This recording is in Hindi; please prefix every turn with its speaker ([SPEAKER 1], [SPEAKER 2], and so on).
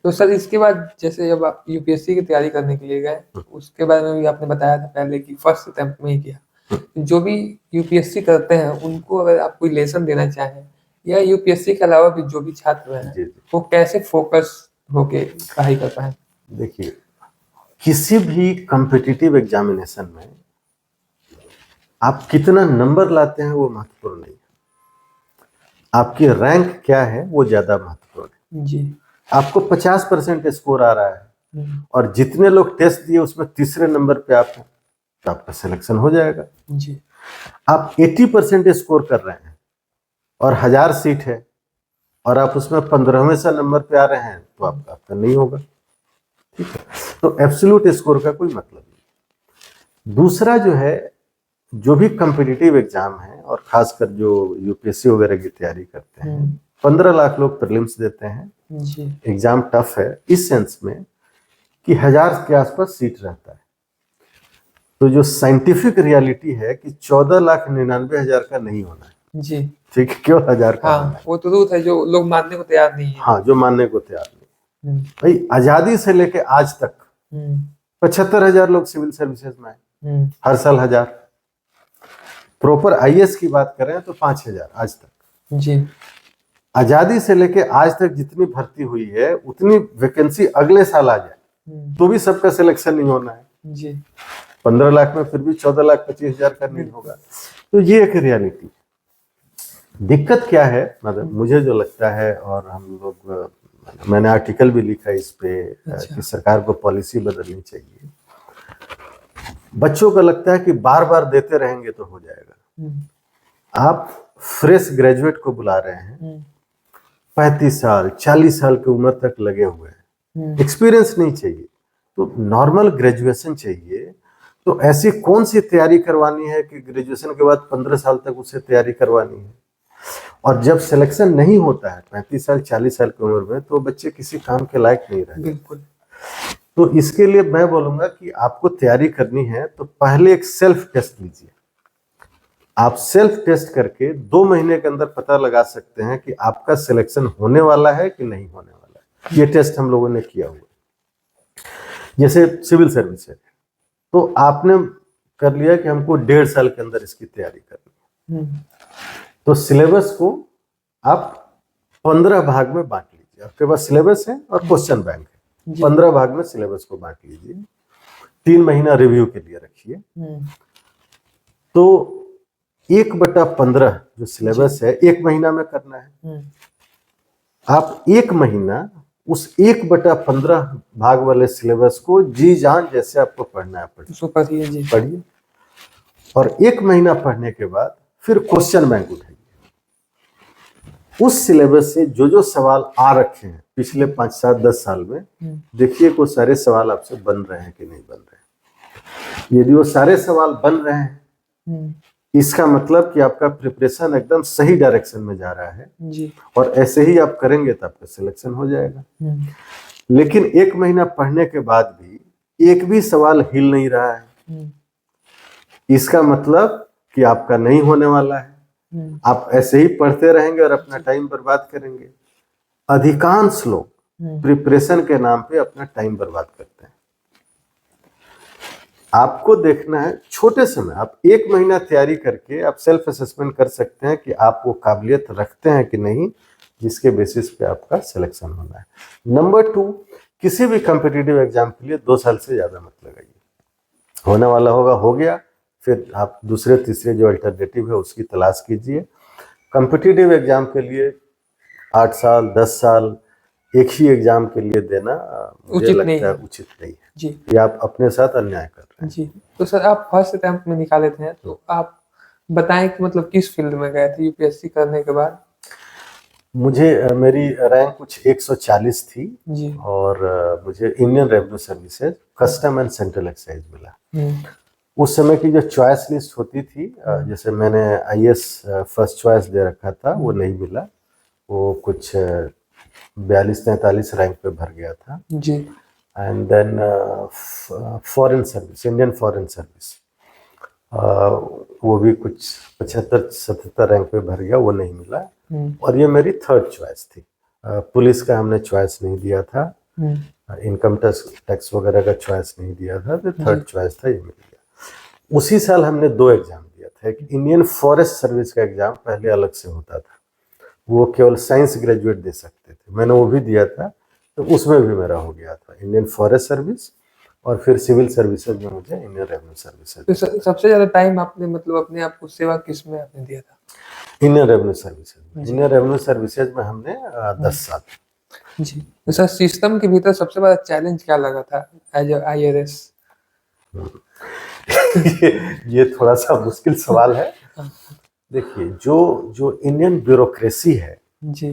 [SPEAKER 1] तो सर इसके बाद जैसे जब आप यूपीएससी की तैयारी करने के लिए गए, उसके बारे में भी आपने बताया था पहले कि फर्स्ट अटेम्प्ट में ही किया। जो भी यूपीएससी करते हैं उनको अगर आप कोई लेसन देना चाहें या यूपीएससी के अलावा भी जो भी छात्र हैं
[SPEAKER 2] जी, जी।
[SPEAKER 1] वो कैसे फोकस होके पढ़ाई कर पाए?
[SPEAKER 2] देखिए, किसी भी कॉम्पिटिटिव एग्जामिनेशन में आप कितना नंबर लाते हैं वो महत्वपूर्ण नहीं है, आपकी रैंक क्या है वो ज्यादा महत्वपूर्ण है।
[SPEAKER 1] जी।
[SPEAKER 2] आपको 50% स्कोर आ रहा है और जितने लोग टेस्ट दिए उसमें तीसरे नंबर पे आप हैं तो आपका सिलेक्शन हो जाएगा।
[SPEAKER 1] जी।
[SPEAKER 2] आप 80% स्कोर कर रहे हैं और 1000 सीट है और आप उसमें 15वें से नंबर पे आ रहे हैं तो आपका नहीं होगा, ठीक है। तो एब्सोल्यूट स्कोर का कोई मतलब नहीं। दूसरा जो है, जो भी कॉम्पिटिटिव एग्जाम है और खासकर जो यूपीएससी वगैरह की तैयारी करते हैं, 15 लाख लोग प्रीलिम्स देते हैं।
[SPEAKER 1] जी।
[SPEAKER 2] एग्जाम टफ है इस सेंस में कि 1000 के आसपास सीट रहता है। तो जो साइंटिफिक रियलिटी है कि 14,99,000 का नहीं होना है।
[SPEAKER 1] जी।
[SPEAKER 2] ठीक है, क्यों 1000 का होना है?
[SPEAKER 1] वो तो रूट है जो लोग मानने को तैयार नहीं है।
[SPEAKER 2] हाँ, जो मानने को तैयार नहीं। भाई आजादी से लेके आज तक 75,000 लोग सिविल सर्विसेज में आए, हर साल 1000। प्रॉपर आईएएस की बात करें तो 5000 आज तक।
[SPEAKER 1] जी।
[SPEAKER 2] आजादी से लेके आज तक जितनी भर्ती हुई है उतनी वैकेंसी अगले साल आ जाए तो भी सबका सिलेक्शन नहीं होना है।
[SPEAKER 1] जी।
[SPEAKER 2] 15 लाख में फिर भी 14,25,000 का नहीं होगा। तो ये एक रियलिटी। दिक्कत क्या है, मतलब मुझे जो लगता है, और हम लोग, मैंने आर्टिकल भी लिखा इस पे कि सरकार को पॉलिसी बदलनी चाहिए। बच्चों को लगता है कि बार बार देते रहेंगे तो हो जाएगा। आप फ्रेश ग्रेजुएट को बुला रहे हैं, 35 साल 40 साल की उम्र तक लगे हुए हैं, एक्सपीरियंस नहीं चाहिए, तो नॉर्मल ग्रेजुएशन चाहिए। तो ऐसी कौन सी तैयारी करवानी है कि ग्रेजुएशन के बाद 15 साल तक उसे तैयारी करवानी है? और जब सिलेक्शन नहीं होता है 35 साल 40 साल की उम्र में, तो बच्चे किसी काम के लायक नहीं रहते।
[SPEAKER 1] बिल्कुल।
[SPEAKER 2] तो इसके लिए मैं बोलूंगा कि आपको तैयारी करनी है तो पहले एक सेल्फ टेस्ट लीजिए। आप सेल्फ टेस्ट करके 2 महीने के अंदर पता लगा सकते हैं कि आपका सिलेक्शन होने वाला है कि नहीं होने वाला है। ये टेस्ट हम लोगों ने किया हुआ। जैसे सिविल सर्विस है, तो आपने कर लिया कि हमको 1.5 साल के अंदर इसकी तैयारी करनी है, तो सिलेबस को आप 15 भाग में बांट लीजिए। आपके पास सिलेबस है और क्वेश्चन बैंक है, 15 भाग में सिलेबस को बांट लीजिए। 3 महीना रिव्यू के लिए रखिए। तो 1/15 जो सिलेबस है 1 महीना में करना है। आप 1 महीना उस 1/15 भाग वाले सिलेबस को जी जान जैसे आपको पढ़ना है पढ़िए। और 1 महीना पढ़ने के बाद फिर क्वेश्चन बैंक उठाइए। उस सिलेबस से जो जो सवाल आ रखे हैं पिछले 5, 7, 10 साल में, देखिए वो सारे सवाल आपसे बन रहे हैं कि नहीं बन रहे हैं। यदि वो सारे सवाल बन रहे हैं, इसका मतलब कि आपका प्रिपरेशन एकदम सही डायरेक्शन में जा रहा है जी। और ऐसे ही आप करेंगे तो आपका सिलेक्शन हो जाएगा। लेकिन 1 महीना पढ़ने के बाद भी एक भी सवाल हिल नहीं रहा है, इसका मतलब कि आपका नहीं होने वाला है। आप ऐसे ही पढ़ते रहेंगे और अपना टाइम बर्बाद करेंगे। अधिकांश लोग प्रिपरेशन के नाम पे अपना टाइम बर्बाद करते हैं। आपको देखना है छोटे समय, आप 1 महीना तैयारी करके आप सेल्फ असेसमेंट कर सकते हैं कि आप वो काबिलियत रखते हैं कि नहीं, जिसके बेसिस पे आपका सिलेक्शन होना है। नंबर 2, किसी भी कॉम्पिटिटिव एग्जाम के लिए 2 साल से ज्यादा मत लगाइए। होने वाला होगा हो गया, फिर आप दूसरे तीसरे जो अल्टरनेटिव है उसकी तलाश कीजिए। कॉम्पिटिटिव एग्जाम के लिए 8 साल 10 साल एक ही एग्जाम के लिए देना मुझे लगता है उचित नहीं है जी। ये आप अपने साथ अन्याय कर रहे हैं
[SPEAKER 1] जी। तो सर आप फर्स्ट अटेम्प्ट में निकाले थे, तो आप बताएं कि मतलब किस फील्ड में गए थे यूपीएससी करने के बाद?
[SPEAKER 2] मेरी रैंक कुछ 140 थी जी। और मुझे Indian revenue services custom and central excise मिला। उस समय की जो चॉइस लिस्ट होती थी, जैसे मैंने आईएएस फर्स्ट चॉइस दे रखा था, वो नहीं मिला। वो कुछ 42-43 रैंक पे भर गया था जी। And then foreign service, Indian foreign service, वो भी कुछ 75-77 रैंक पे भर गया, वो नहीं मिला। और ये मेरी थर्ड चॉइस थी। पुलिस का हमने चॉइस नहीं दिया था, इनकम टैक्स वगैरह का चॉइस नहीं दिया था, तो थर्ड
[SPEAKER 1] जी।
[SPEAKER 2] चॉइस था, ये मिल गया। उसी साल हमने 2 एग्जाम दिया था। एक इंडियन फॉरेस्ट सर्विस का एग्जाम पहले अलग से होता था, वो केवल साइंस ग्रेजुएट दे सकते थे, मैंने वो भी दिया था, तो उसमें भी मेरा हो गया था इंडियन फॉरेस्ट सर्विस। और फिर सिविल सर्विसेज में मुझे इंडियन रेवेन्यू सर्विसेज,
[SPEAKER 1] तो सबसे ज्यादा टाइम आपने मतलब अपने आप को सेवा किस में आपने दिया था?
[SPEAKER 2] Indian revenue services.
[SPEAKER 1] जी।
[SPEAKER 2] इंडियन रेवेन्यू सर्विसेज में हमने 10 साल।
[SPEAKER 1] जी। तो सर सिस्टम के भीतर सबसे बड़ा चैलेंज क्या लगा था एज IRS?
[SPEAKER 2] ये थोड़ा सा मुश्किल सवाल है। देखिए, जो जो इंडियन ब्यूरोक्रेसी है,
[SPEAKER 1] जी।